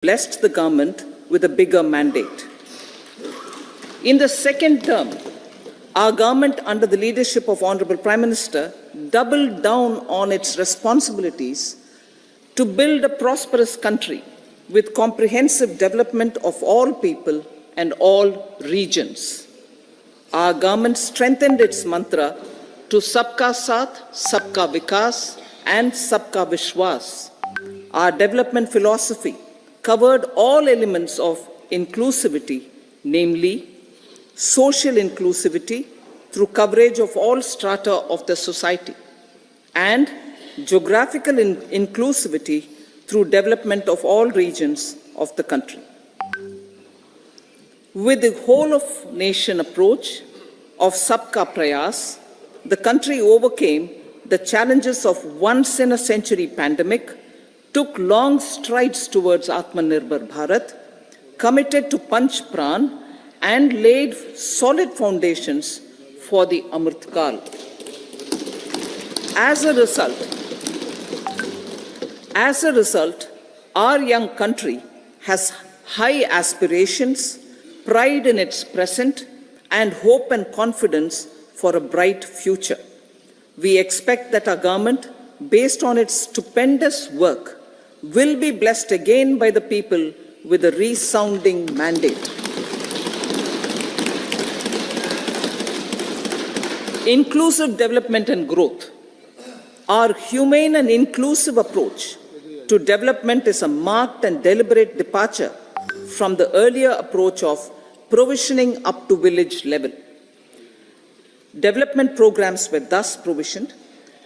blessed the government with a bigger mandate. In the second term, our government, under the leadership of Honorable Prime Minister, doubled down on its responsibilities to build a prosperous country with comprehensive development of all people and all regions. Our government strengthened its mantra to Sabka Saath, Sabka Vikas and Sabka Vishwas. Our development philosophy covered all elements of inclusivity, namely social inclusivity through coverage of all strata of the society, and geographical inclusivity through development of all regions of the country. With the whole of nation approach of Sabka Prayas, the country overcame the challenges of once in a century pandemic, took long strides towards Atmanirbhar Bharat, committed to Panch Pran, and laid solid foundations for the Amrit Kal. As a result, our young country has high aspirations, pride in its present, and hope and confidence for a bright future. We expect that our government, based on its stupendous work, will be blessed again by the people with a resounding mandate. Inclusive development and growth. Our humane and inclusive approach to development is a marked and deliberate departure from the earlier approach of provisioning up to village level. Development programs were thus provisioned.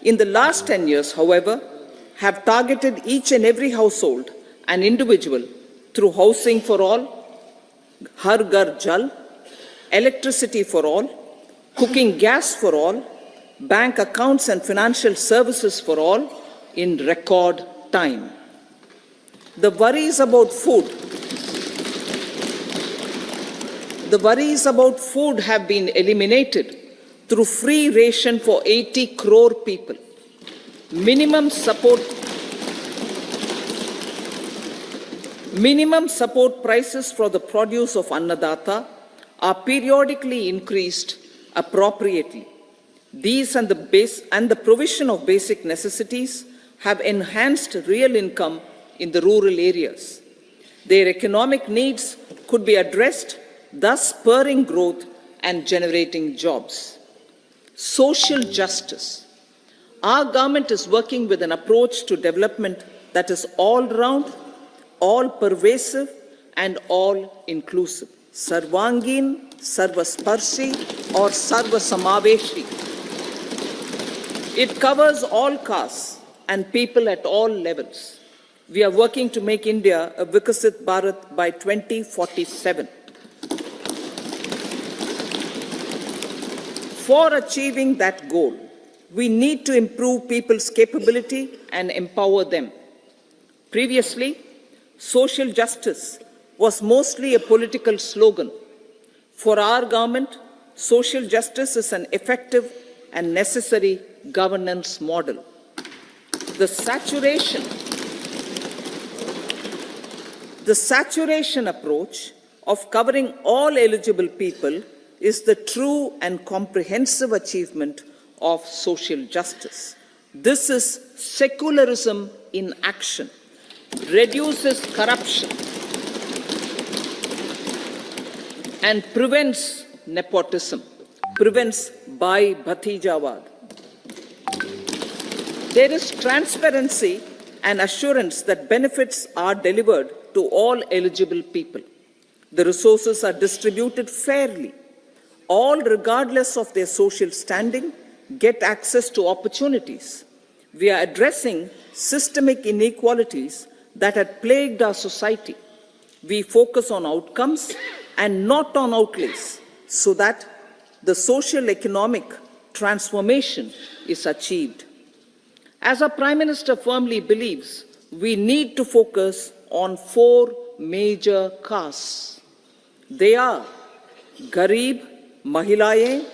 In the last 10 years, however, have targeted each and every household and individual through housing for all, Har Ghar Jal, electricity for all, cooking gas for all, bank accounts and financial services for all in record time. The worries about food have been eliminated through free ration for 80 crore people. Minimum support prices for the produce of Annadata are periodically increased appropriately. These and the provision of basic necessities have enhanced real income in the rural areas. Their economic needs could be addressed, thus spurring growth and generating jobs. Social justice. Our government is working with an approach to development that is all-round, all-pervasive, and all-inclusive. Sarvangin, Sarvasparshi, or Sarvasamaveshi. It covers all castes and people at all levels. We are working to make India a Vikasit Bharat by 2047. For achieving that goal, we need to improve people's capability and empower them. Previously, social justice was mostly a political slogan. For our government, social justice is an effective and necessary governance model. The saturation approach of covering all eligible people is the true and comprehensive achievement of social justice. This is secularism in action, reduces corruption, and prevents nepotism, prevents Bhai Bhatijawad. There is transparency and assurance that benefits are delivered to all eligible people. The resources are distributed fairly. All, regardless of their social standing, get access to opportunities. We are addressing systemic inequalities that had plagued our society. We focus on outcomes and not on outlays so that the social economic transformation is achieved. As our Prime Minister firmly believes, we need to focus on 4 major castes. They are Garib, Mahilaye,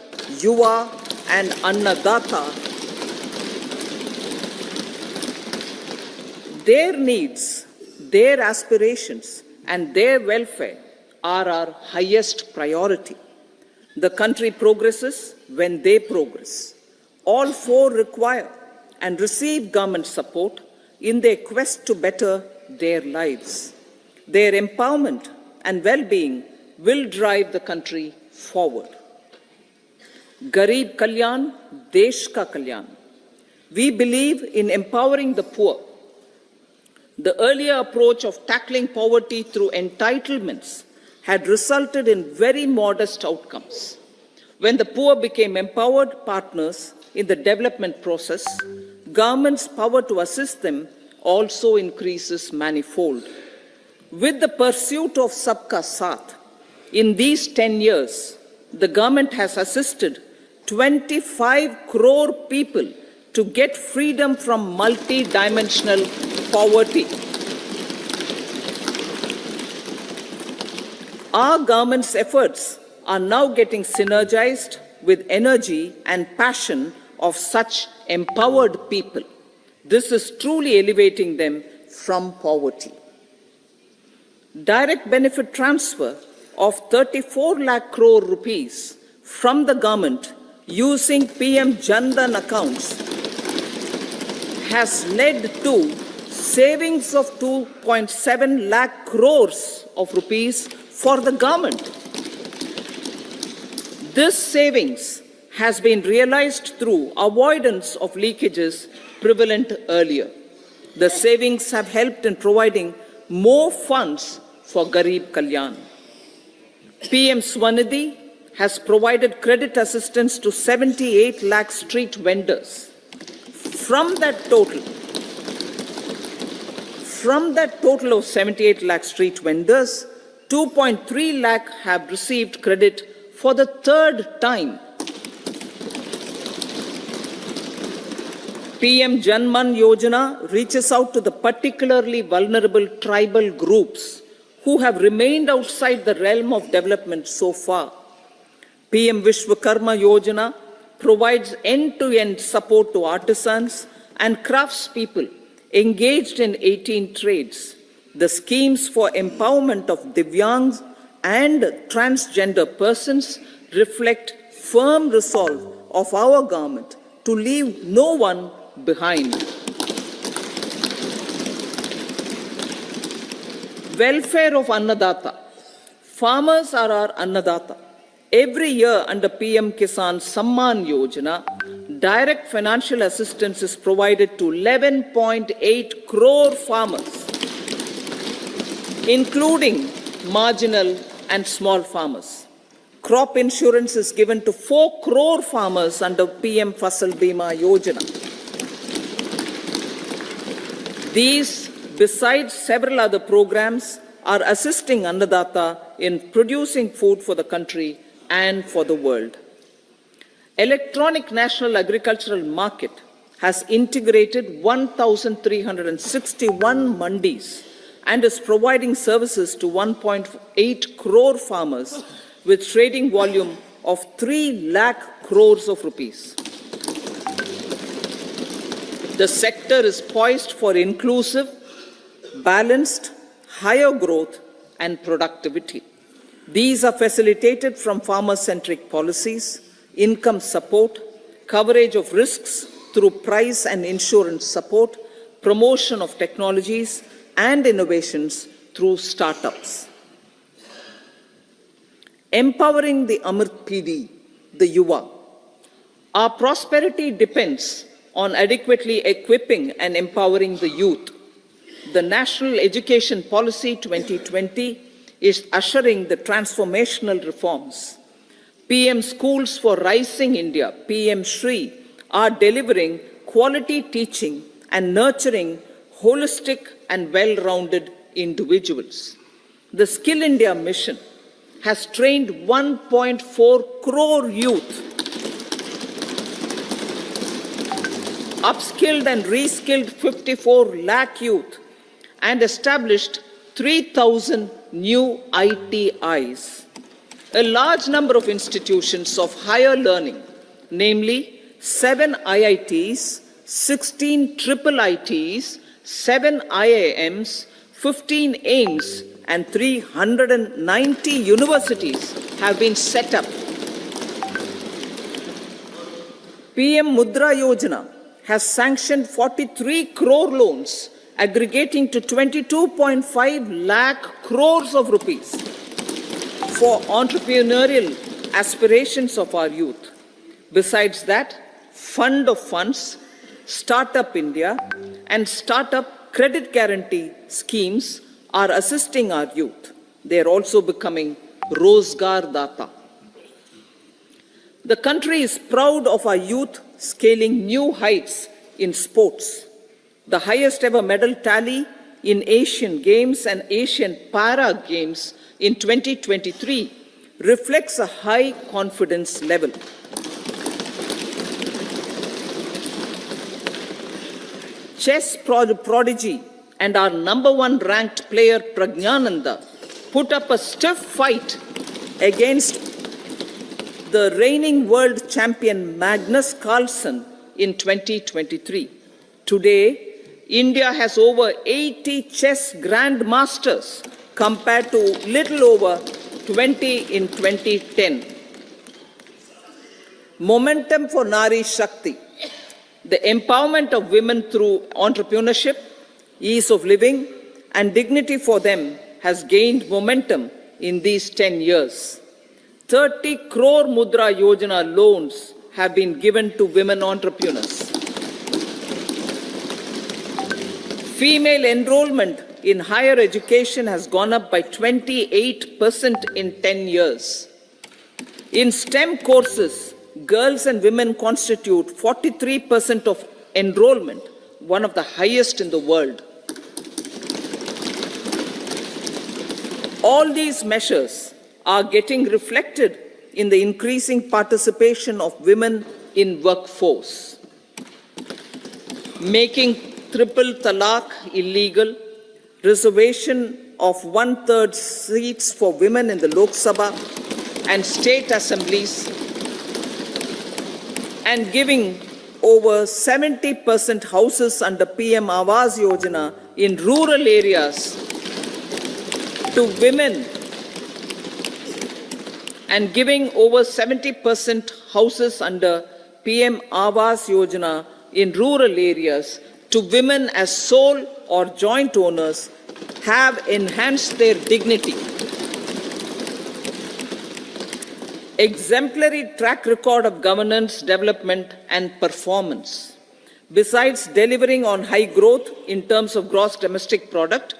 Yuva, and Annadata. Their needs their aspirations and their welfare are our highest priority. The country progresses when they progress. All four require and receive government support in their quest to better their lives. Their empowerment and well-being will drive the country forward. Garib Kalyan, Desh Ka Kalyan. We believe in empowering the poor. The earlier approach of tackling poverty through entitlements had resulted in very modest outcomes. When the poor became empowered partners in the development process, government's power to assist them also increases manifold. With the pursuit of Sabka Saath, in these 10 years, the government has assisted 25 crore people to get freedom from multi-dimensional poverty. Our government's efforts are now getting synergized with energy and passion of such empowered people. This is truly elevating them from poverty. Direct benefit transfer of 34 lakh crore rupees from the government using PM Jan Dhan accounts has led to savings of 2.7 lakh crores of rupees for the government. This savings has been realized through avoidance of leakages prevalent earlier. The savings have helped in providing more funds for Garib Kalyan. PM Swanidhi has provided credit assistance to 78 lakh street vendors. From that total of 78 lakh street vendors, 2.3 lakh have received credit for the third time. PM Janman Yojana reaches out to the particularly vulnerable tribal groups who have remained outside the realm of development so far. PM Vishwakarma Yojana provides end-to-end support to artisans and craftspeople engaged in 18 trades. The schemes for empowerment of Divyangs and transgender persons reflect firm resolve of our government to leave no one behind. Welfare of Annadata. Farmers are our Annadata. Every year under PM Kisan Samman Yojana, direct financial assistance is provided to 11.8 crore farmers, including marginal and small farmers. Crop insurance is given to 4 crore farmers under PM Fasal Bima Yojana. These, besides several other programs, are assisting Annadata in producing food for the country and for the world. Electronic National Agricultural Market has integrated 1,361 mandis and is providing services to 1.8 crore farmers with trading volume of 3 lakh crores of rupees. The sector is poised for inclusive, balanced, higher growth and productivity. These are facilitated from farmer-centric policies, income support, coverage of risks through price and insurance support, promotion of technologies and innovations through startups. Empowering the Amrit PD, the Yuva. Our prosperity depends on adequately equipping and empowering the youth. The National Education Policy 2020 is ushering the transformational reforms. PM Schools for Rising India, PM Shri, are delivering quality teaching and nurturing holistic and well-rounded individuals. The Skill India mission has trained 1.4 crore youth, upskilled and reskilled 54 lakh youth, and established 3,000 new ITIs. A large number of institutions of higher learning, namely 7 IITs, 16 triple ITs, 7 IIMs, 15 aims and 390 universities have been set up. PM Mudra Yojana has sanctioned 43 crore loans aggregating to 22.5 lakh crores of rupees for entrepreneurial aspirations of our youth. Besides that, Fund of Funds, Startup India and Startup Credit Guarantee schemes are assisting our youth. They are also becoming Rozgar Data. The country is proud of our youth scaling new heights in sports. The highest ever medal tally in Asian Games and Asian Para Games in 2023 reflects a high confidence level. Chess prodigy and our #1 ranked player Pragyananda put up a stiff fight against the reigning world champion Magnus Carlsen in 2023. Today, India has over 80 chess grandmasters compared to little over 20 in 2010. Momentum for Nari Shakti. The empowerment of women through entrepreneurship, ease of living, and dignity for them has gained momentum in these 10 years. 30 crore Mudra Yojana loans have been given to women entrepreneurs. Female enrollment in higher education has gone up by 28% in 10 years. In STEM courses, girls and women constitute 43% of enrollment, one of the highest in the world. All these measures are getting reflected in the increasing participation of women in workforce. Making triple talaq illegal, reservation of 1/3 seats for women in the Lok Sabha and state assemblies, and giving over 70% houses under PM Aawaz Yojana in rural areas to women, and giving over 70% houses under PM Aawaz Yojana in rural areas to women as sole or joint owners have enhanced their dignity. Exemplary track record of governance, development, and performance. Besides delivering on high growth in terms of gross domestic product,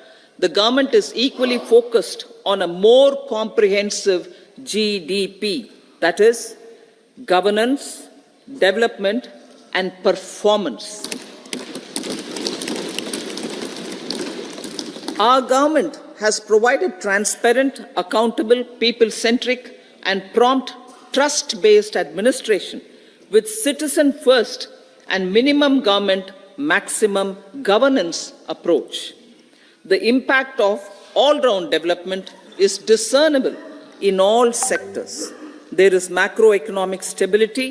the government is equally focused on a more comprehensive GDP, that is, governance, development, and performance. Our government has provided transparent, accountable, people-centric, and prompt, trust-based administration with citizen-first and minimum government, maximum governance approach. The impact of all-round development is discernible in all sectors. There is macroeconomic stability,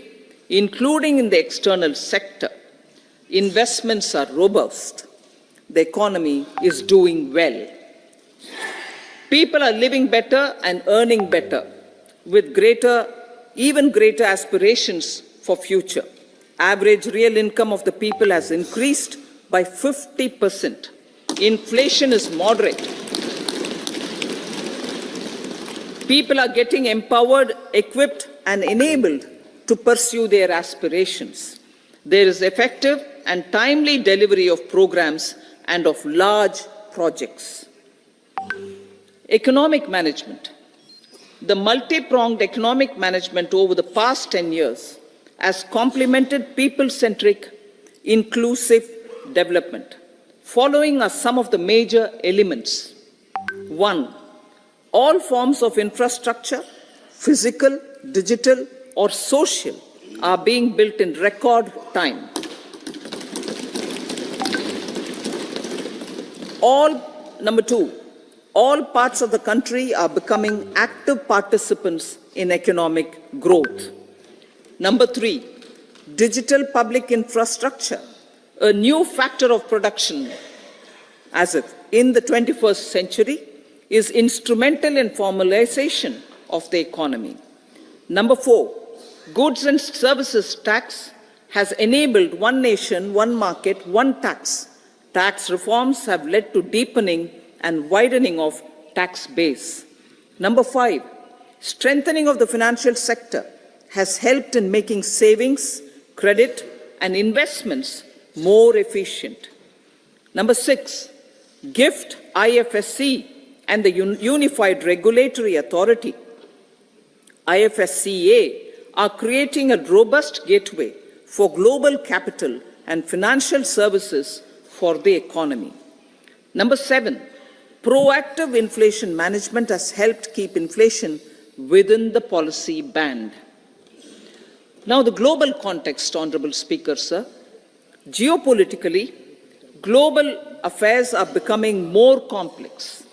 including in the external sector. Investments are robust. The economy is doing well. People are living better and earning better, with even greater aspirations for future. Average real income of the people has increased by 50%. Inflation is moderate. People are getting empowered, equipped, and enabled to pursue their aspirations. There is effective and timely delivery of programs and of large projects. Economic management. The multi-pronged economic management over the past 10 years has complemented people-centric, inclusive development. Following are some of the major elements. 1. All forms of infrastructure, physical, digital, or social, are being built in record time. Number 2, all parts of the country are becoming active participants in economic growth. Number 3, digital public infrastructure, a new factor of production, as if in the 21st century is instrumental in formalization of the economy. Number 4, goods and services tax has enabled one nation, one market, one tax. Tax reforms have led to deepening and widening of tax base. Number 5, strengthening of the financial sector has helped in making savings, credit, and investments more efficient. Number 6, GIFT, IFSC, and the Unified Regulatory Authority, IFSCA, are creating a robust gateway for global capital and financial services for the economy. Number 7, proactive inflation management has helped keep inflation within the policy band. Now, the global context, Honorable Speaker, sir. Geopolitically, global affairs are becoming more complex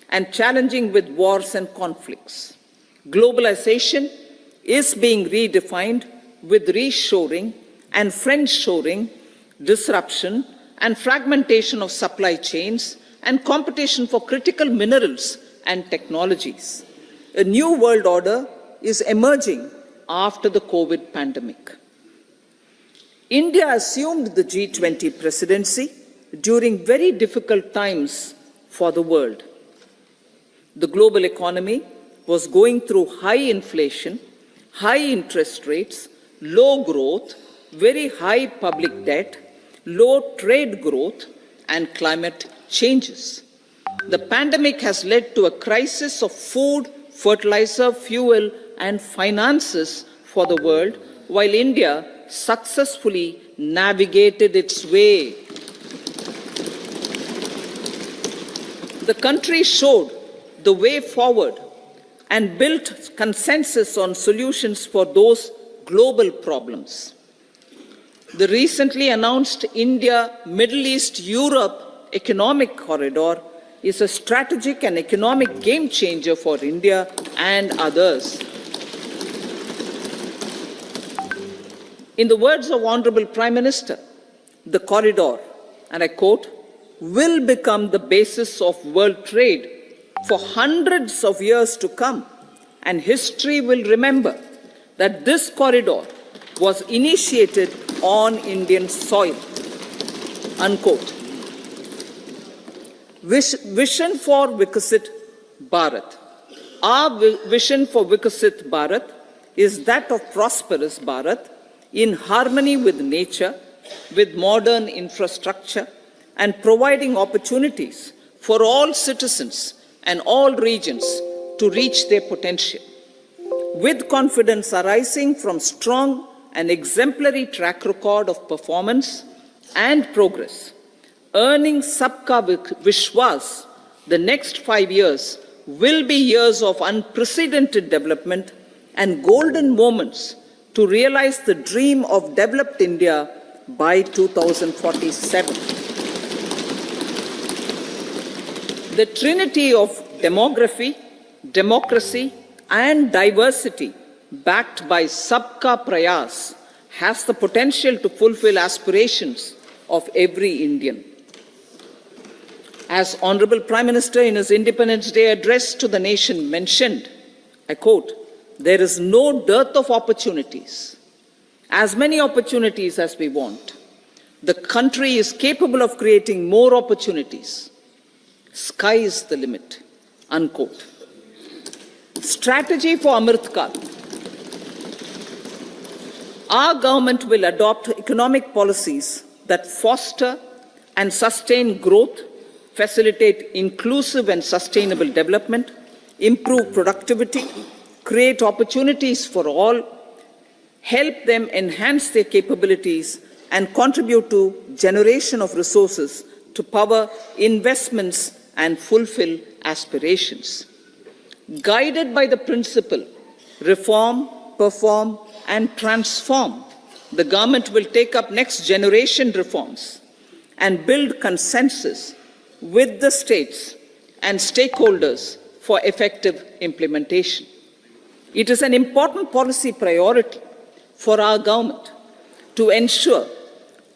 and challenging with wars and conflicts. Globalization is being redefined with reshoring and friendshoring, disruption and fragmentation of supply chains, and competition for critical minerals and technologies. A new world order is emerging after the COVID pandemic. India assumed the G20 presidency during very difficult times for the world. The global economy was going through high inflation, high interest rates, low growth, very high public debt, low trade growth, and climate changes. The pandemic has led to a crisis of food, fertilizer, fuel, and finances for the world, while India successfully navigated its way. The country showed the way forward and built consensus on solutions for those global problems. The recently announced India-Middle East-Europe economic corridor is a strategic and economic game changer for India and others. In the words of Honorable Prime Minister, the corridor, and I quote, will become the basis of world trade for hundreds of years to come, and history will remember that this corridor was initiated on Indian soil, unquote. Vision for Vikasit Bharat. Our vision for Vikasit Bharat is that of prosperous Bharat in harmony with nature, with modern infrastructure, and providing opportunities for all citizens and all regions to reach their potential. With confidence arising from strong and exemplary track record of performance and progress, earning Sabka Vishwas, the next 5 years will be years of unprecedented development and golden moments to realize the dream of developed India by 2047. The trinity of demography, democracy, and diversity, backed by Sabka Prayas, has the potential to fulfill aspirations of every Indian. As Honorable Prime Minister in his Independence Day address to the nation mentioned, I quote, "There is no dearth of opportunities, as many opportunities as we want. The country is capable of creating more opportunities. Sky is the limit," unquote. Strategy for Amrit Kal. Our government will adopt economic policies that foster and sustain growth, facilitate inclusive and sustainable development, improve productivity, create opportunities for all, help them enhance their capabilities, and contribute to generation of resources to power investments and fulfill aspirations. Guided by the principle, reform, perform, and transform, the government will take up next generation reforms and build consensus with the states and stakeholders for effective implementation. It is an important policy priority for our government to ensure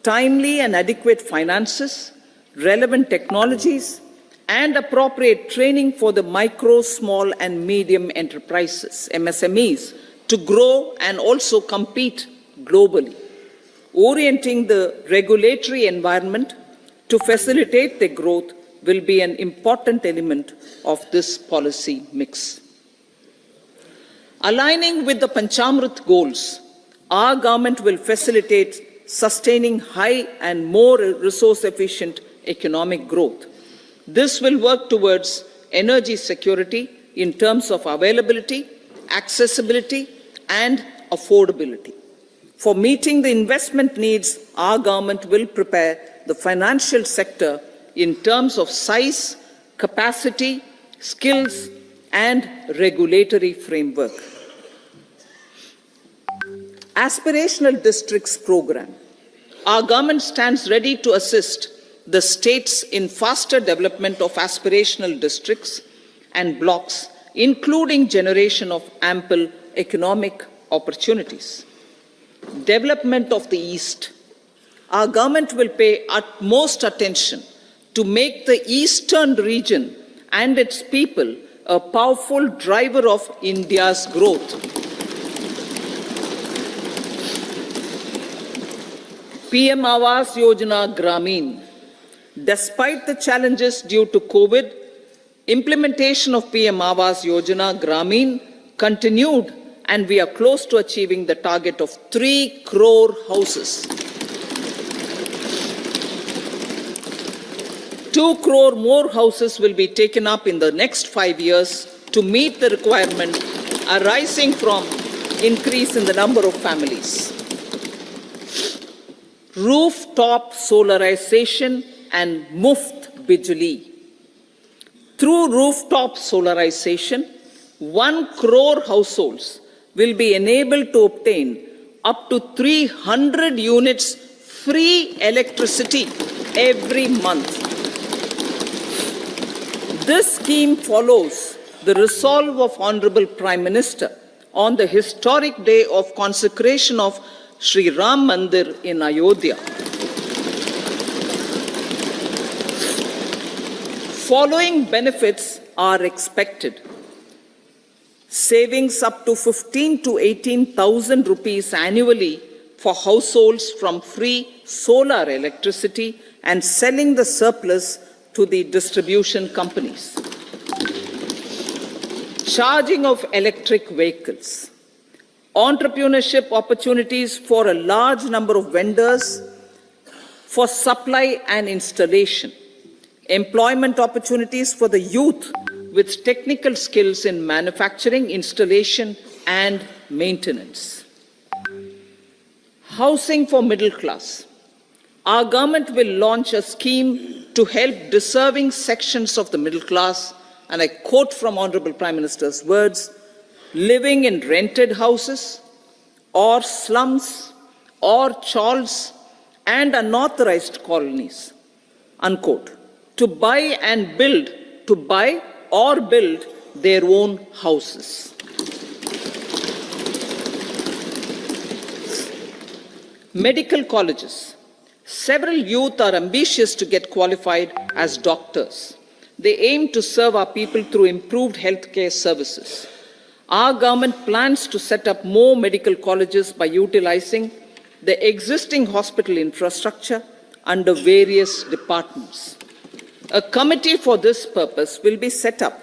timely and adequate finances, relevant technologies, and appropriate training for the micro, small, and medium enterprises, MSMEs, to grow and also compete globally. Orienting the regulatory environment to facilitate their growth will be an important element of this policy mix. Aligning with the Panchamrit goals, our government will facilitate sustaining high and more resource-efficient economic growth. This will work towards energy security in terms of availability, accessibility, and affordability. For meeting the investment needs, our government will prepare the financial sector in terms of size, capacity, skills, and regulatory framework. Aspirational Districts Program. Our government stands ready to assist the states in faster development of aspirational districts and blocks, including generation of ample economic opportunities. Development of the East. Our government will pay utmost attention to make the eastern region and its people a powerful driver of India's growth. PM Aawaz Yojana Gramin. Despite the challenges due to COVID, implementation of PM Aawaz Yojana Gramin continued, and we are close to achieving the target of 3 crore houses. 2 crore more houses will be taken up in the next 5 years to meet the requirement arising from increase in the number of families. Rooftop solarization and Muft Bijli. Through rooftop solarization, 1 crore households will be enabled to obtain up to 300 units free electricity every month. This scheme follows the resolve of Honorable Prime Minister on the historic day of consecration of Sri Ram Mandir in Ayodhya. Following benefits are expected. Savings up to 15 to 18,000 rupees annually for households from free solar electricity and selling the surplus to the distribution companies. Charging of electric vehicles. Entrepreneurship opportunities for a large number of vendors for supply and installation. Employment opportunities for the youth with technical skills in manufacturing, installation, and maintenance. Housing for middle class. Our government will launch a scheme to help deserving sections of the middle class, and I quote from Honorable Prime Minister's words, living in rented houses or slums or chawls and unauthorized colonies, unquote, to buy or build their own houses. Medical colleges. Several youth are ambitious to get qualified as doctors. They aim to serve our people through improved healthcare services. Our government plans to set up more medical colleges by utilizing the existing hospital infrastructure under various departments. A committee for this purpose will be set up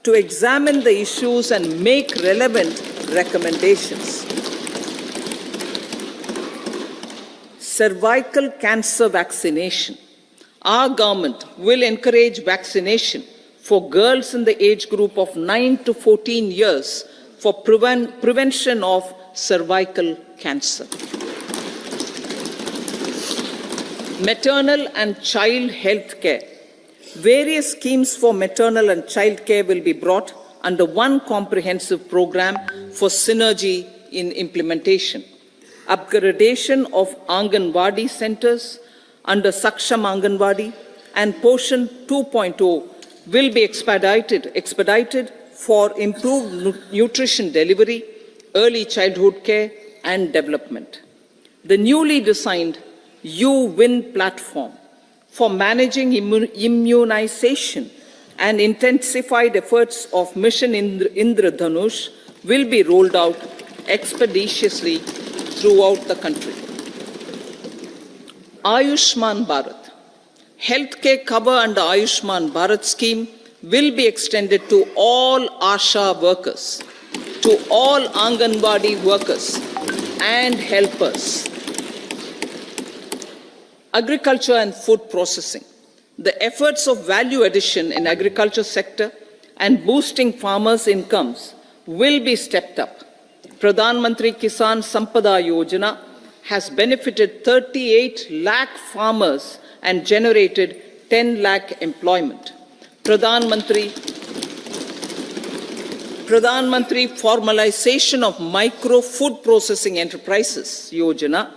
to examine the issues and make relevant recommendations. Cervical cancer vaccination. Our government will encourage vaccination for girls in the age group of 9 to 14 years for prevention of cervical cancer. Maternal and child health care. Various schemes for maternal and child care will be brought under one comprehensive program for synergy in implementation. Upgradation of Anganwadi centers under Saksham Anganwadi and Poshan 2.0 will be expedited for improved nutrition delivery, early childhood care and development. The newly designed You Win platform for managing immunization and intensified efforts of Mission Indradhanush will be rolled out expeditiously throughout the country. Ayushman Bharat. Healthcare cover under Ayushman Bharat scheme will be extended to all ASHA workers, to all Anganwadi workers and helpers. Agriculture and food processing. The efforts of value addition in agriculture sector and boosting farmers' incomes will be stepped up. Pradhan Mantri Kisan Sampada Yojana has benefited 38 lakh farmers and generated 10 lakh employment. Pradhan Mantri Formalization of Micro Food Processing Enterprises Yojana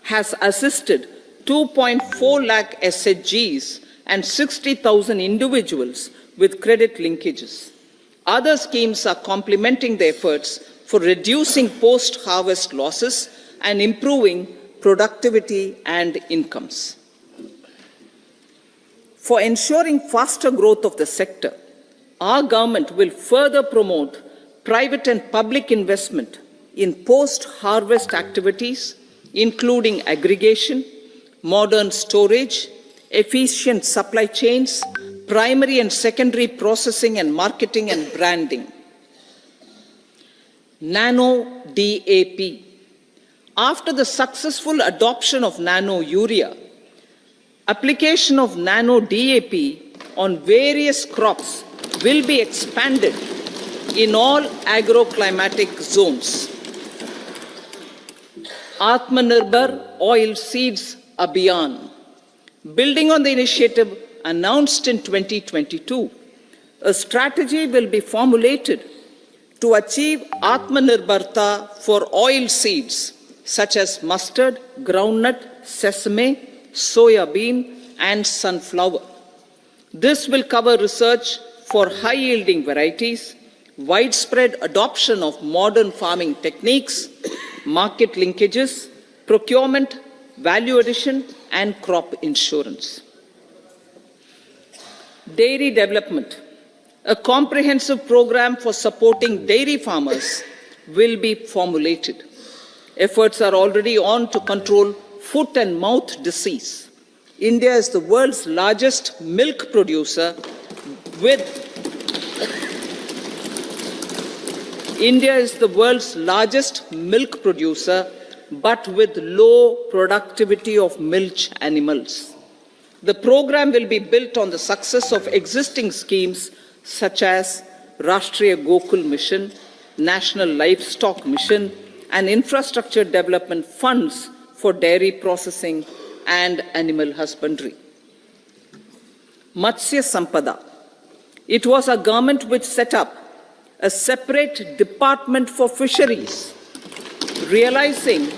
has assisted 2.4 lakh SHGs and 60,000 individuals with credit linkages. Other schemes are complementing the efforts for reducing post-harvest losses and improving productivity and incomes. For ensuring faster growth of the sector, our government will further promote private and public investment in post-harvest activities, including aggregation, modern storage, efficient supply chains, primary and secondary processing and marketing and branding. Nano DAP. After the successful adoption of nano urea, application of nano DAP on various crops will be expanded in all agroclimatic zones. Atmanirbhar Oil Seeds Abhiyan. Building on the initiative announced in 2022, a strategy will be formulated to achieve Atmanirbharta for oil seeds such as mustard, groundnut, sesame, soya bean, and sunflower. This will cover research for high-yielding varieties, widespread adoption of modern farming techniques, market linkages, procurement, value addition, and crop insurance. Dairy development. A comprehensive program for supporting dairy farmers will be formulated. Efforts are already on to control foot and mouth disease. India is the world's largest milk producer but with low productivity of milch animals. The program will be built on the success of existing schemes such as Rashtriya Gokul Mission, National Livestock Mission, and infrastructure development funds for dairy processing and animal husbandry. Matsya Sampada. It was our government which set up a separate department for fisheries, realizing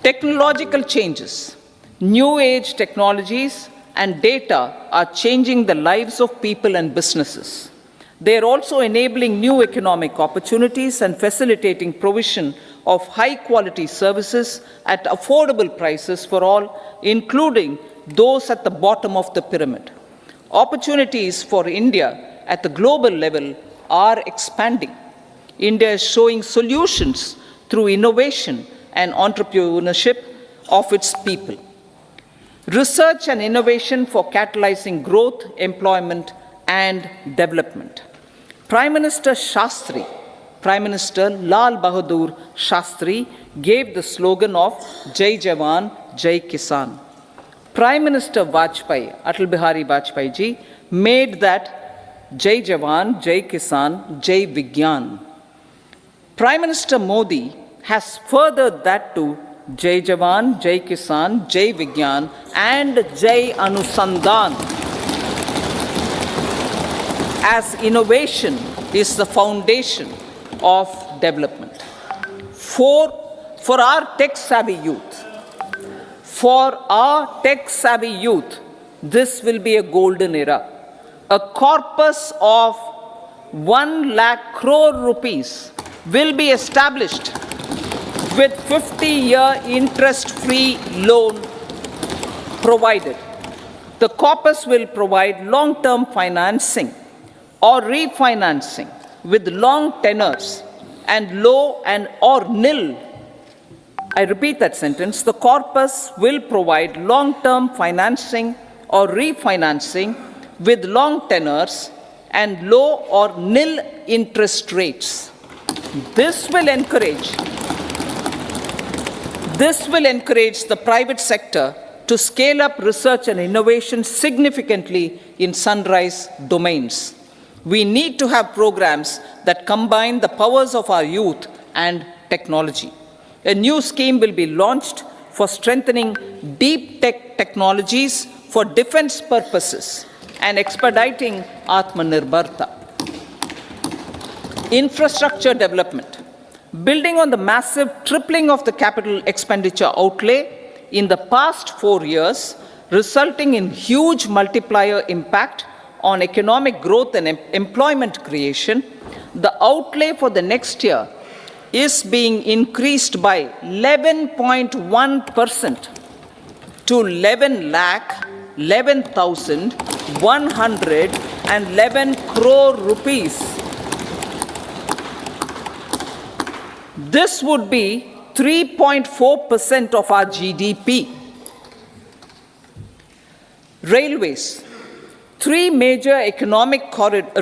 technological changes, new age technologies and data are changing the lives of people and businesses. They are also enabling new economic opportunities and facilitating provision of high-quality services at affordable prices for all, including those at the bottom of the pyramid. Opportunities for India at the global level are expanding. India is showing solutions through innovation and entrepreneurship of its people. Research and innovation for catalyzing growth, employment, and development. Prime Minister Lal Bahadur Shastri gave the slogan of Jai Jawan, Jai Kisan. Prime Minister Atal Bihari Vajpayee ji made that Jai Jawan, Jai Kisan, Jai Vigyan. Prime Minister Modi has furthered that to Jai Jawan, Jai Kisan, Jai Vigyan and Jai Anusandhan, as innovation is the foundation of development. For our tech-savvy youth, this will be a golden era. A corpus of 1 lakh crore rupees will be established with 50-year interest-free loan provided. The corpus will provide long-term financing or refinancing with long tenors and low and or nil. I repeat that sentence. The corpus will provide long-term financing or refinancing with long tenors and low or nil interest rates. This will encourage the private sector to scale up research and innovation significantly in sunrise domains. We need to have programs that combine the powers of our youth and technology. A new scheme will be launched for strengthening deep tech technologies for defense purposes and expediting Atmanirbharta. Infrastructure development. Building on the massive tripling of the capital expenditure outlay in the past 4 years, resulting in huge multiplier impact on economic growth and employment creation, the outlay for the next year is being increased by 11.1% to 11,111 crore rupees. This would be 3.4% of our GDP. Railways. 3 major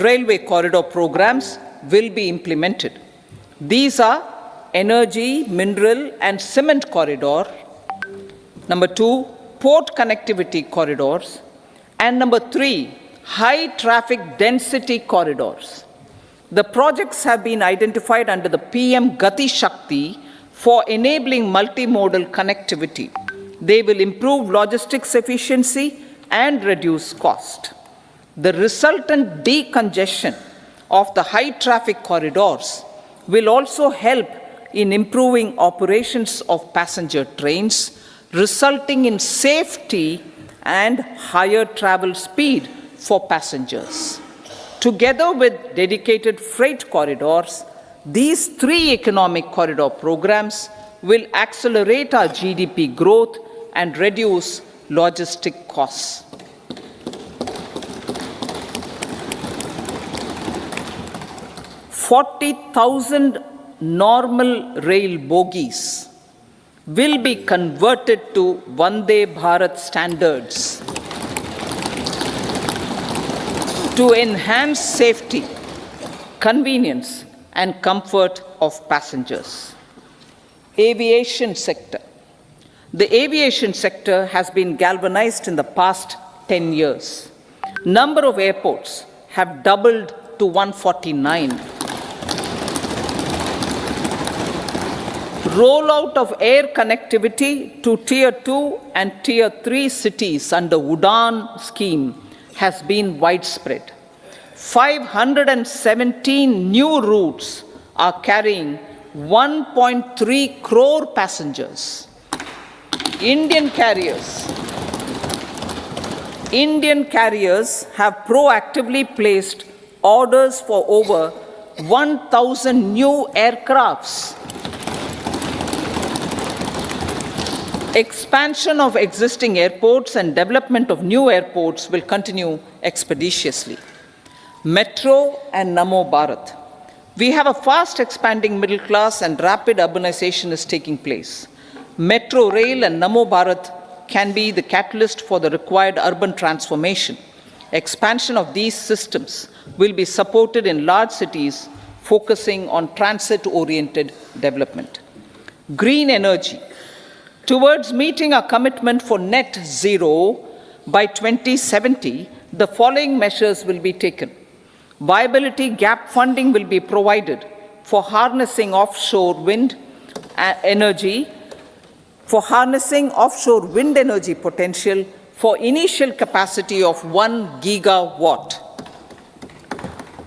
railway corridor programs will be implemented. These are energy, mineral and cement corridor. Number 2, port connectivity corridors. And number 3, high traffic density corridors. The projects have been identified under the PM Gati Shakti for enabling multimodal connectivity. They will improve logistics efficiency and reduce cost. The resultant decongestion of the high traffic corridors will also help in improving operations of passenger trains, resulting in safety and higher travel speed for passengers. Together with dedicated freight corridors, these 3 economic corridor programs will accelerate our GDP growth and reduce logistic costs. 40,000 normal rail bogies will be converted to Vande Bharat standards to enhance safety, convenience, and comfort of passengers. Aviation sector. The aviation sector has been galvanized in the past 10 years. Number of airports have doubled to 149. Rollout of air connectivity to Tier 2 and Tier 3 cities under UDAN scheme has been widespread. 517 new routes are carrying 1.3 crore passengers. Indian carriers have proactively placed orders for over 1,000 new aircrafts. Expansion of existing airports and development of new airports will continue expeditiously. Metro and Namo Bharat. We have a fast expanding middle class and rapid urbanization is taking place. Metro rail and Namo Bharat can be the catalyst for the required urban transformation. Expansion of these systems will be supported in large cities, focusing on transit-oriented development. Green energy. Towards meeting our commitment for net zero by 2070, the following measures will be taken. Viability gap funding will be provided for harnessing offshore wind energy, potential for initial capacity of 1 gigawatt.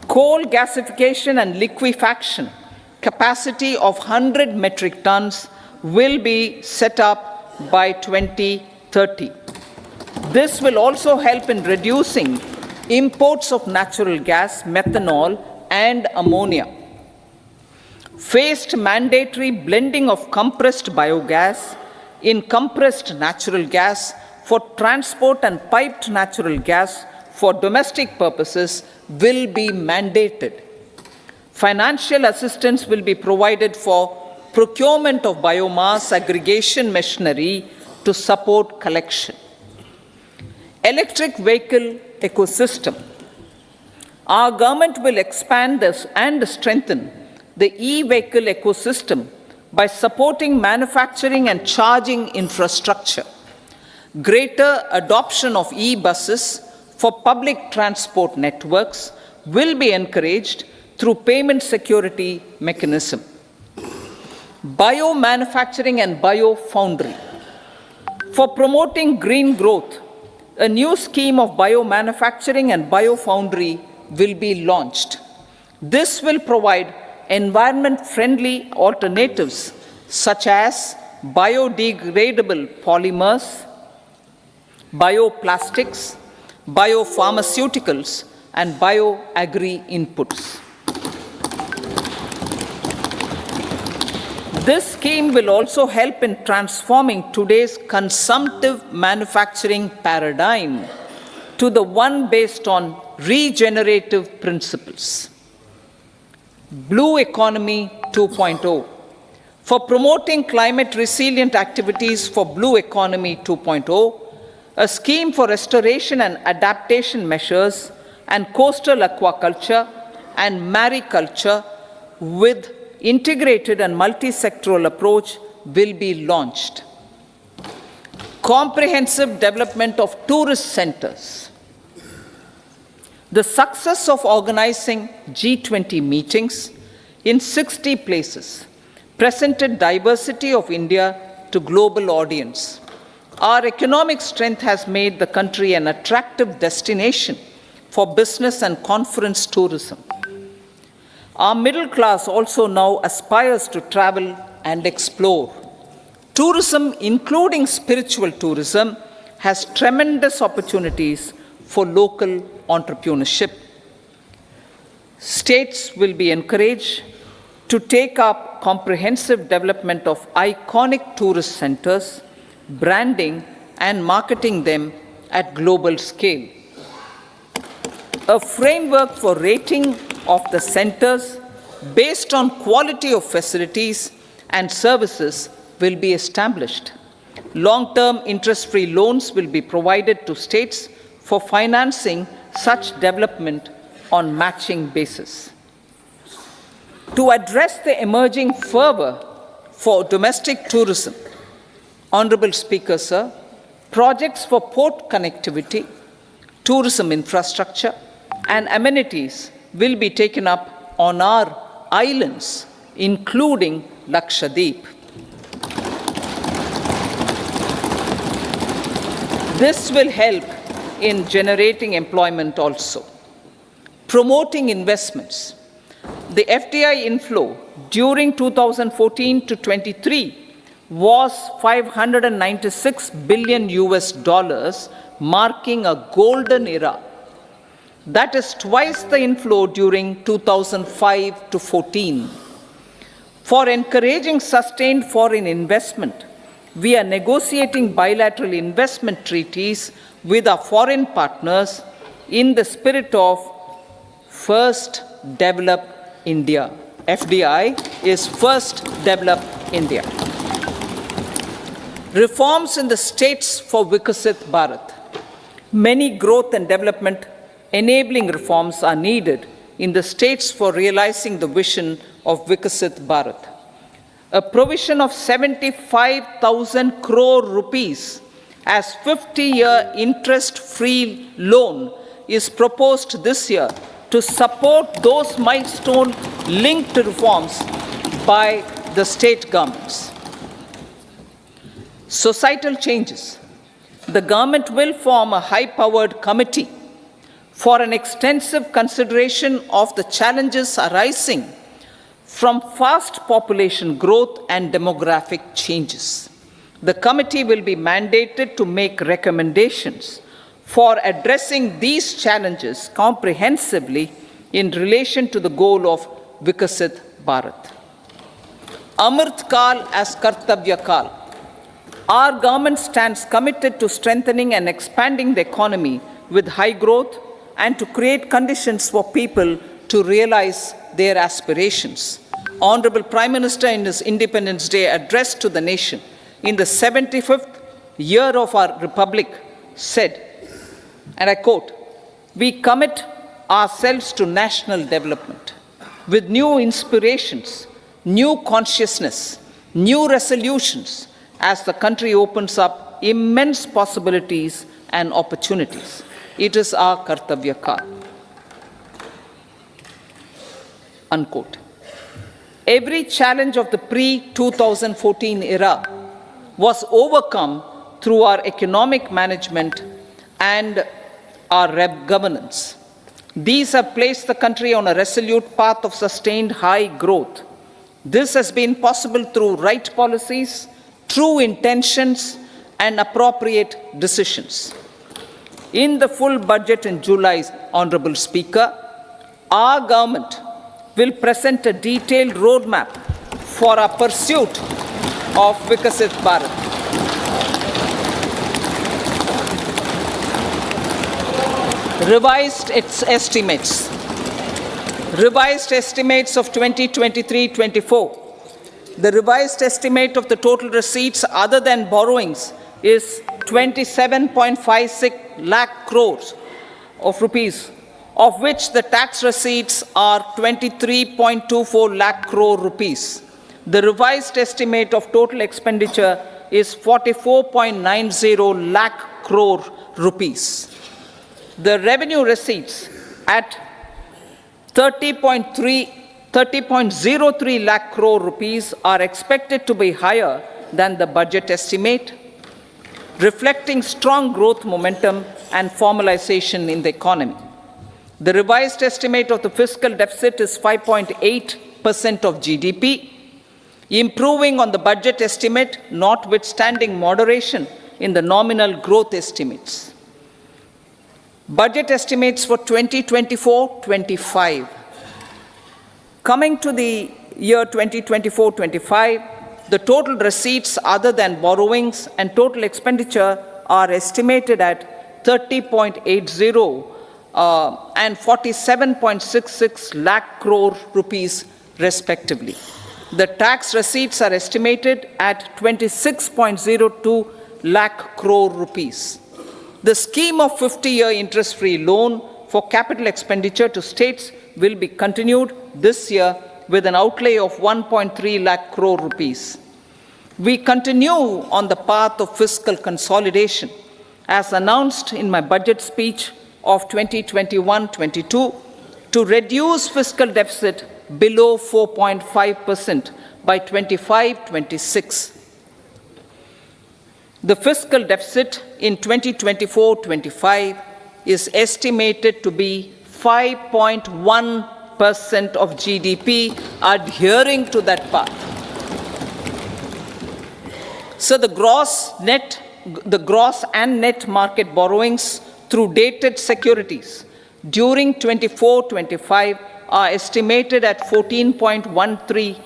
Coal gasification and liquefaction capacity of 100 metric tons will be set up by 2030. This will also help in reducing imports of natural gas, methanol, and ammonia. Phased mandatory blending of compressed biogas in compressed natural gas for transport and piped natural gas for domestic purposes will be mandated. Financial assistance will be provided for procurement of biomass aggregation machinery to support collection. Electric vehicle ecosystem. Our government will expand this and strengthen the e-vehicle ecosystem by supporting manufacturing and charging infrastructure. Greater adoption of e-buses for public transport networks will be encouraged through payment security mechanism. Biomanufacturing and biofoundry. For promoting green growth, a new scheme of biomanufacturing and biofoundry will be launched. This will provide environment-friendly alternatives such as biodegradable polymers, bioplastics, biopharmaceuticals, and bioagri inputs. This scheme will also help in transforming today's consumptive manufacturing paradigm to the one based on regenerative principles. Blue Economy 2.0. For promoting climate resilient activities for Blue Economy 2.0, a scheme for restoration and adaptation measures and coastal aquaculture and mariculture with integrated and multi-sectoral approach will be launched. Comprehensive development of tourist centers. The success of organizing G20 meetings in 60 places presented diversity of India to global audience. Our economic strength has made the country an attractive destination for business and conference tourism. Our middle class also now aspires to travel and explore. Tourism, including spiritual tourism, has tremendous opportunities for local entrepreneurship. States will be encouraged to take up comprehensive development of iconic tourist centers, branding and marketing them at global scale. A framework for rating of the centers based on quality of facilities and services will be established. Long-term interest-free loans will be provided to states for financing such development on matching basis. To address the emerging fervor for domestic tourism, Honorable Speaker, sir, projects for port connectivity, tourism infrastructure, and amenities will be taken up on our islands, including Lakshadweep. This will help in generating employment also. Promoting investments. The FDI inflow during 2014 to 23 was $596 billion, marking a golden era. That is twice the inflow during 2005 to 14. For encouraging sustained foreign investment, we are negotiating bilateral investment treaties with our foreign partners in the spirit of First Develop India. FDI is First Develop India. Reforms in the states for Vikasit Bharat. Many growth and development enabling reforms are needed in the states for realizing the vision of Vikasit Bharat. A provision of 75,000 crore rupees as 50-year interest-free loan is proposed this year to support those milestone-linked reforms by the state governments. Societal changes. The government will form a high-powered committee for an extensive consideration of the challenges arising from fast population growth and demographic changes. The committee will be mandated to make recommendations for addressing these challenges comprehensively in relation to the goal of Vikasit Bharat. Amrit Kal as Kartavya Kal. Our government stands committed to strengthening and expanding the economy with high growth and to create conditions for people to realize their aspirations. Honorable Prime Minister, in his Independence Day address to the nation in the 75th year of our Republic, said, and I quote, "We commit ourselves to national development with new inspirations, new consciousness, new resolutions, as the country opens up immense possibilities and opportunities. It is our Kartavya Kal." Unquote. Every challenge of the pre-2014 era was overcome through our economic management and our governance. These have placed the country on a resolute path of sustained high growth. This has been possible through right policies, true intentions, and appropriate decisions. In the full budget in July, Honorable Speaker, our government will present a detailed roadmap for our pursuit of Vikasit Bharat. Revised estimates of 2023-24. The revised estimate of the total receipts other than borrowings is 27.56 lakh crores of rupees, of which the tax receipts are 23.24 lakh crore rupees. The revised estimate of total expenditure is 44.90 lakh crore rupees. The revenue receipts at 30.03 lakh crore rupees are expected to be higher than the budget estimate, reflecting strong growth momentum and formalization in the economy. The revised estimate of the fiscal deficit is 5.8% of GDP, improving on the budget estimate, notwithstanding moderation in the nominal growth estimates. Budget estimates for 2024-25. Coming to the year 2024-25, the total receipts other than borrowings and total expenditure are estimated at 30.80 and 47.66 lakh crore rupees respectively. The tax receipts are estimated at 26.02 lakh crore rupees. The scheme of 50-year interest-free loan for capital expenditure to states will be continued this year with an outlay of 1.3 lakh crore rupees. We continue on the path of fiscal consolidation, as announced in my budget speech of 2021-22, to reduce fiscal deficit below 4.5% by 25-26. The fiscal deficit in 2024-25 is estimated to be 5.1% of GDP, adhering to that path. So the gross and net market borrowings through dated securities during 24-25 are estimated at 14.13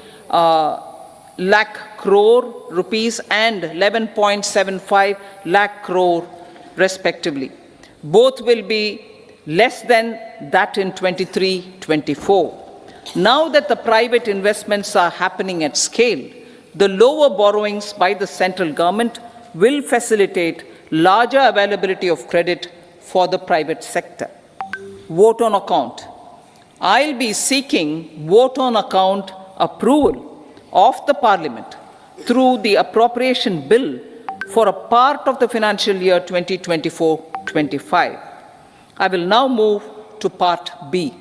lakh crore rupees and 11.75 lakh crore respectively. Both will be less than that in 23-24. Now that the private investments are happening at scale, the lower borrowings by the central government will facilitate larger availability of credit for the private sector. Vote on account. I'll be seeking vote on account approval of the Parliament through the appropriation bill for a part of the financial year 2024-25. I will now move to Part B.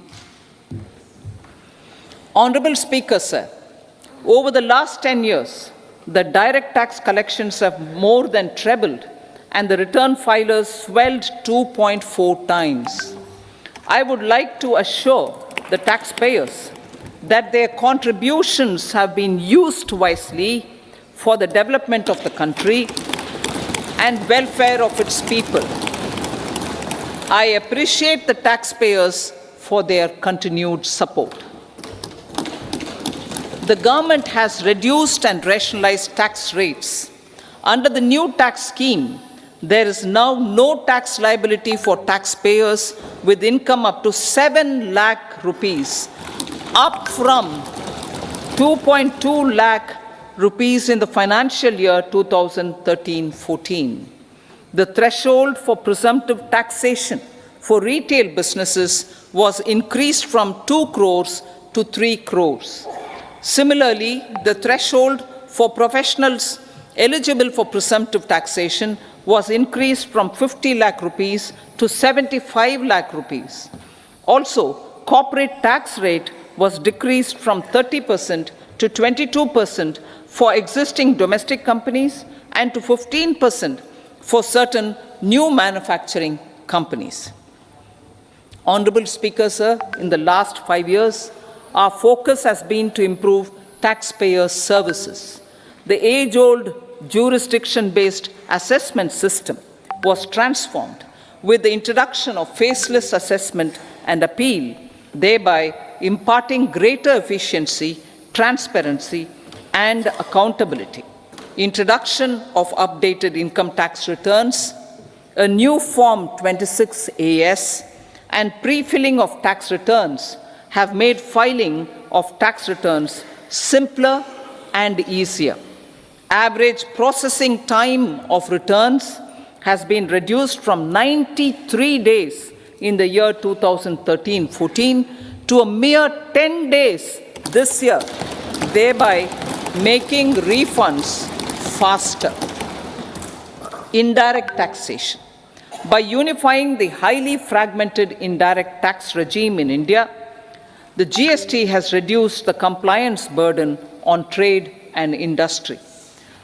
Honorable Speaker, sir, over the last 10 years, the direct tax collections have more than trebled and the return filers swelled 2.4 times. I would like to assure the taxpayers that their contributions have been used wisely for the development of the country and welfare of its people. I appreciate the taxpayers for their continued support. The government has reduced and rationalized tax rates. Under the new tax scheme, there is now no tax liability for taxpayers with income up to 7 lakh rupees, up from 2.2 lakh rupees in the financial year 2013-14. The threshold for presumptive taxation for retail businesses was increased from 2 crores to 3 crores. Similarly, the threshold for professionals eligible for presumptive taxation was increased from 50 lakh rupees to 75 lakh rupees. Also, corporate tax rate was decreased from 30% to 22% for existing domestic companies and to 15% for certain new manufacturing companies. Honorable Speaker, sir, in the last 5 years, our focus has been to improve taxpayer services. The age-old jurisdiction-based assessment system was transformed with the introduction of faceless assessment and appeal, thereby imparting greater efficiency, transparency, and accountability. Introduction of updated income tax returns, a new Form 26AS, and pre-filling of tax returns have made filing of tax returns simpler and easier. Average processing time of returns has been reduced from 93 days in the year 2013-14 to a mere 10 days this year, thereby making refunds faster. Indirect taxation. By unifying the highly fragmented indirect tax regime in India, the GST has reduced the compliance burden on trade and industry.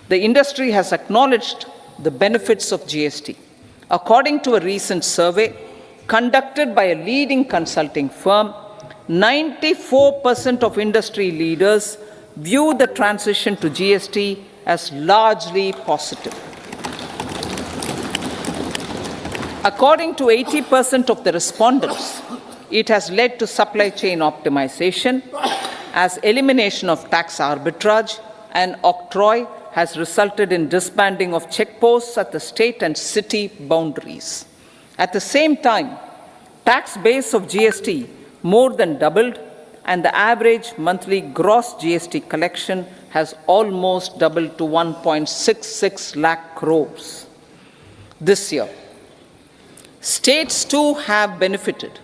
The industry has acknowledged the benefits of GST. According to a recent survey conducted by a leading consulting firm, 94% of industry leaders view the transition to GST as largely positive. According to 80% of the respondents, it has led to supply chain optimization, as elimination of tax arbitrage and octroi has resulted in disbanding of checkposts at the state and city boundaries. At the same time, tax base of GST more than doubled, and the average monthly gross GST collection has almost doubled to 1.66 lakh crores this year. States too have benefited.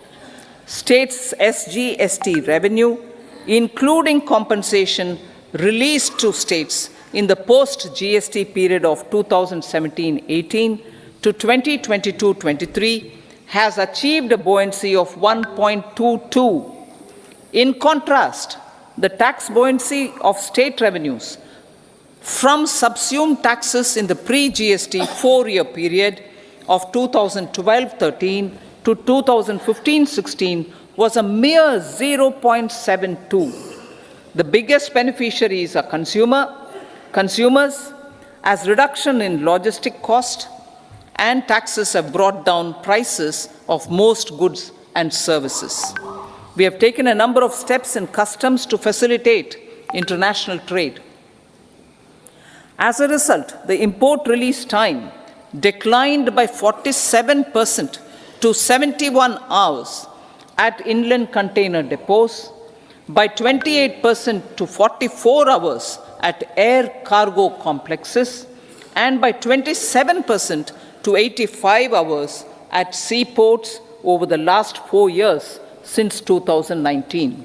States' SGST revenue, including compensation released to states in the post-GST period of 2017-18 to 2022-23, has achieved a buoyancy of 1.22. In contrast, the tax buoyancy of state revenues from subsumed taxes in the pre-GST 4-year period of 2012-13 to 2015-16 was a mere 0.72. The biggest beneficiaries are consumers, as reduction in logistic cost and taxes have brought down prices of most goods and services. We have taken a number of steps in customs to facilitate international trade. As a result, the import release time declined by 47% to 71 hours at inland container depots, by 28% to 44 hours at air cargo complexes, and by 27% to 85 hours at seaports over the last 4 years since 2019,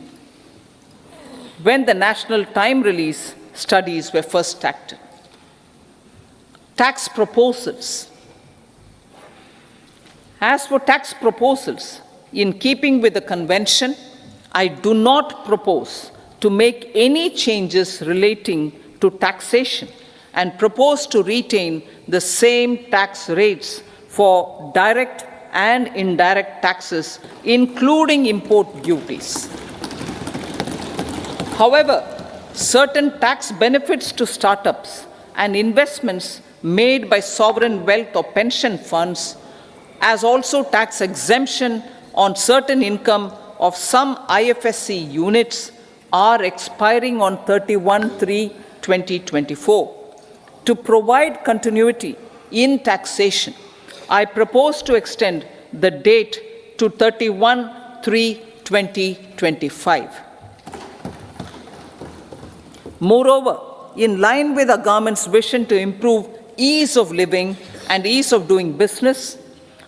when the national time release studies were first started. Tax proposals. As for tax proposals, in keeping with the convention, I do not propose to make any changes relating to taxation and propose to retain the same tax rates for direct and indirect taxes, including import duties. However, certain tax benefits to startups and investments made by sovereign wealth or pension funds, as also tax exemption on certain income of some IFSC units, are expiring on 31/3/2024. To provide continuity in taxation, I propose to extend the date to 31/3/2025. Moreover, in line with our government's vision to improve ease of living and ease of doing business,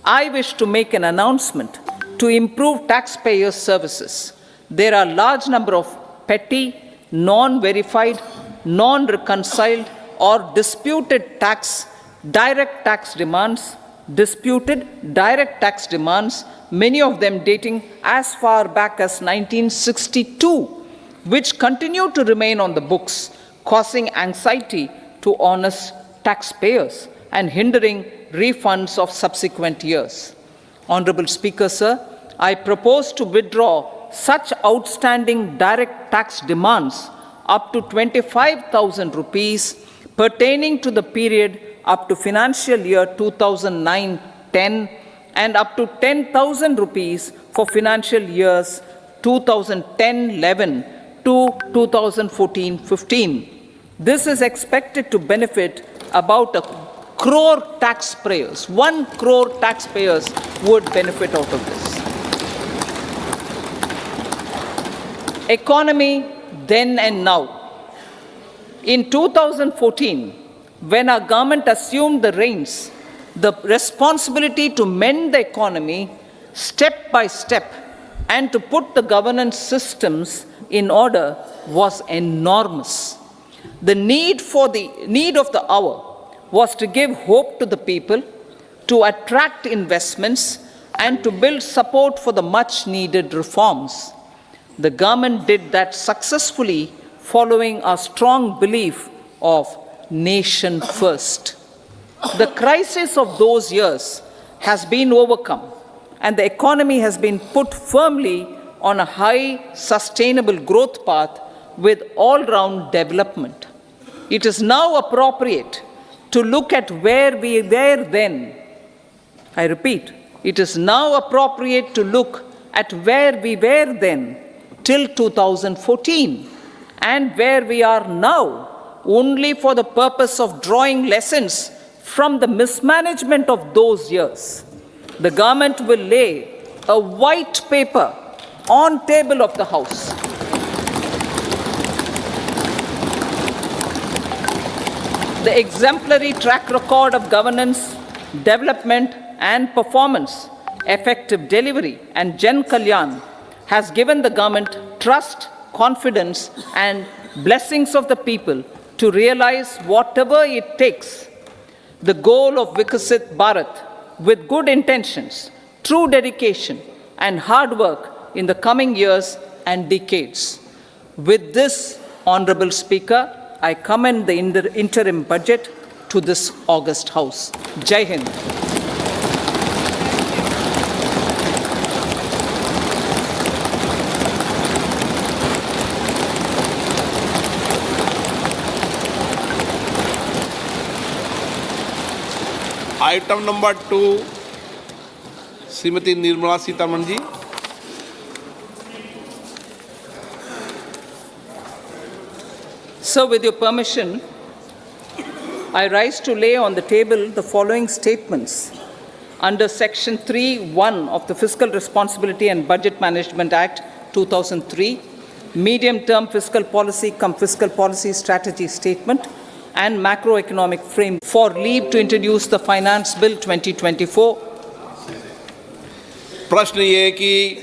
I wish to make an announcement to improve taxpayers' services. There are a large number of petty, non-verified, non-reconciled, or disputed direct tax demands, many of them dating as far back as 1962, which continue to remain on the books, causing anxiety to honest taxpayers and hindering refunds of subsequent years. Honorable Speaker, sir, I propose to withdraw such outstanding direct tax demands up to 25,000 rupees pertaining to the period up to financial year 2009-10 and up to 10,000 rupees for financial years 2010-11 to 2014-15. This is expected to benefit about 1 crore taxpayers. 1 crore taxpayers would benefit out of this. Economy then and now. In 2014, when our government assumed the reins, the responsibility to mend the economy step by step and to put the governance systems in order was enormous. The need of the hour was to give hope to the people, to attract investments, and to build support for the much-needed reforms. The government did that successfully, following a strong belief of nation first. The crisis of those years has been overcome, and the economy has been put firmly on a high, sustainable growth path with all-round development. It is now appropriate to look at where we were then. I repeat, it is now appropriate to look at where we were then till 2014 and where we are now, only for the purpose of drawing lessons from the mismanagement of those years. The government will lay a white paper on table of the House. The exemplary track record of governance, development and performance, effective delivery and Jan Kalyan has given the government trust, confidence and blessings of the people to realize whatever it takes, the goal of Vikasit Bharat, with good intentions, true dedication and hard work in the coming years and decades. With this, Honorable Speaker, I commend the interim budget to this august House. Jai Hind. Item number 2, Srimati Nirmala Sitharaman ji. So, with your permission, I rise to lay on the table the following statements under Section 3(1) of the Fiscal Responsibility and Budget Management Act 2003, Medium-Term Fiscal Policy cum Fiscal Policy Strategy Statement and Macroeconomic Frame for leave to introduce the Finance Bill 2024. प्रश्न ये है कि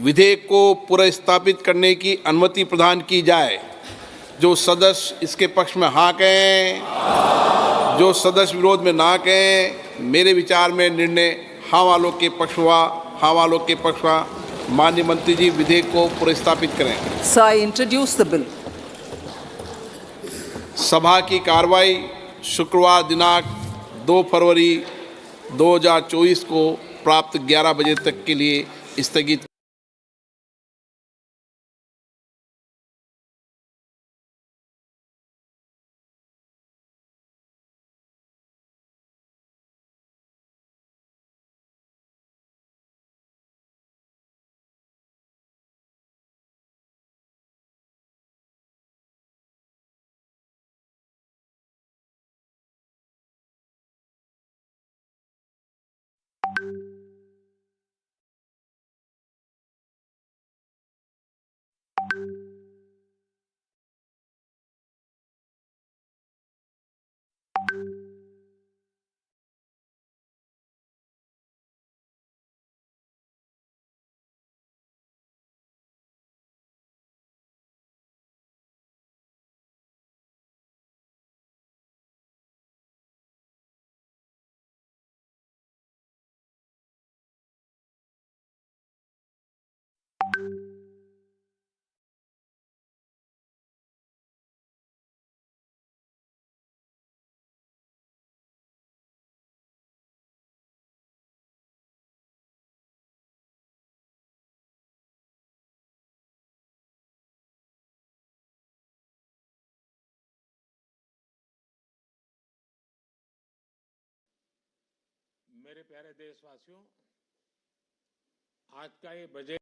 विधेयक को पुनर्स्थापित करने की अनुमति प्रदान की जाए। जो सदस्य इसके पक्ष में हाँ कहें, जो सदस्य विरोध में ना कहें। मेरे विचार में निर्णय हाँ वालों के पक्ष हुआ, हाँ वालों के पक्ष हुआ। माननीय मंत्री जी विधेयक को पुरस्तापित करें। Sir, I introduce the bill. सभा की कार्रवाई शुक्रवार दिनांक 2 फरवरी 2024 को प्राप्त 11 बजे तक के लिए स्थगित। मेरे प्यारे देशवासियों, आज का ये बजट